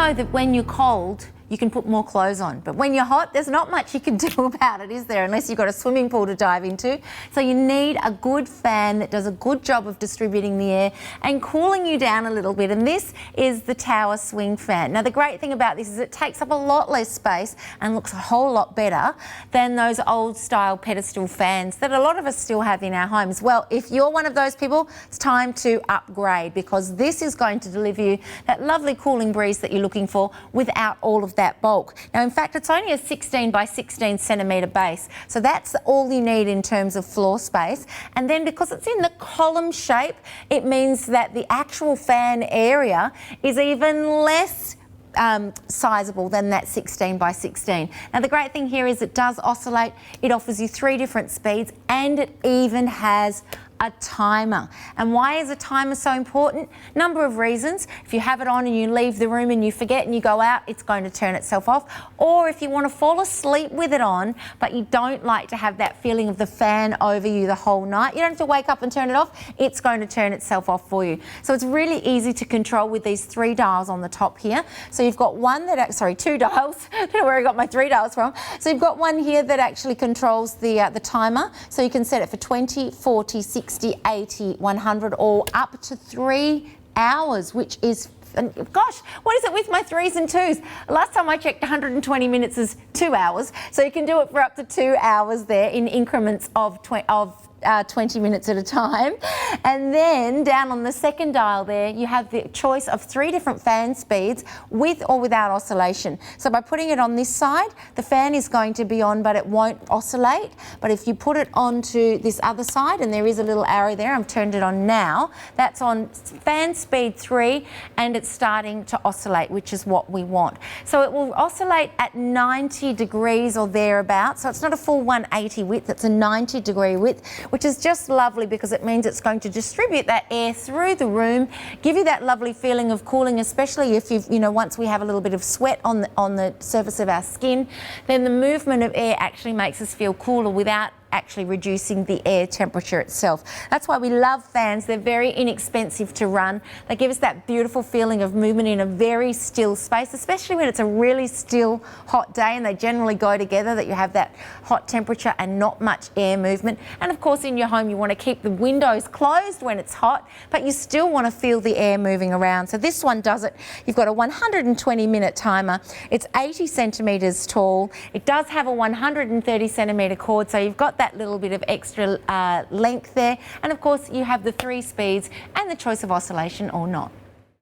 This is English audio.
know that when you're cold, you can put more clothes on. But when you're hot, there's not much you can do about it, is there? Unless you've got a swimming pool to dive into. So you need a good fan that does a good job of distributing the air and cooling you down a little bit. And this is the tower swing fan. Now, the great thing about this is it takes up a lot less space and looks a whole lot better than those old style pedestal fans that a lot of us still have in our homes. Well, if you're one of those people, it's time to upgrade, because this is going to deliver you that lovely cooling breeze that you're looking for without all of that bulk. Now, in fact, it's only a 16 by 16 centimetre base, so that's all you need in terms of floor space. And then because it's in the column shape, it means that the actual fan area is even less sizable than that 16 by 16. Now, the great thing here is it does oscillate. It offers you 3 different speeds, and it even has a timer. And why is a timer so important? Number of reasons. If you have it on and you leave the room and you forget and you go out, it's going to turn itself off. Or if you want to fall asleep with it on, but you don't like to have that feeling of the fan over you the whole night, you don't have to wake up and turn it off. It's going to turn itself off for you. So it's really easy to control with these 3 dials on the top here. So you've got one that, sorry, 2 dials. I don't know where I got my 3 dials from. So you've got one here that actually controls the timer. So you can set it for 20, 40, 60, 80, 100, or up to 3 hours, which is, gosh, what is it with my 3s and 2s? Last time I checked, 120 minutes is 2 hours. So you can do it for up to 2 hours there in increments of 20 minutes at a time. And then down on the second dial there, you have the choice of 3 different fan speeds with or without oscillation. So by putting it on this side, the fan is going to be on, but it won't oscillate. But if you put it onto this other side, and there is a little arrow there, I've turned it on now, that's on fan speed 3, and it's starting to oscillate, which is what we want. So it will oscillate at 90 degrees or thereabouts. So it's not a full 180 width, it's a 90 degree width, which is just lovely because it means it's going to distribute that air through the room, give you that lovely feeling of cooling, especially if you've, once we have a little bit of sweat on the surface of our skin, then the movement of air actually makes us feel cooler without actually reducing the air temperature itself. That's why we love fans. They're very inexpensive to run. They give us that beautiful feeling of movement in a very still space, especially when it's a really still hot day, and they generally go together, that you have that hot temperature and not much air movement. And of course, in your home, you want to keep the windows closed when it's hot, but you still want to feel the air moving around. So this one does it. You've got a 120-minute timer. It's 80 centimetres tall. It does have a 130 centimetre cord, so you've got that little bit of extra length there. And of course, you have the 3 speeds and the choice of oscillation or not.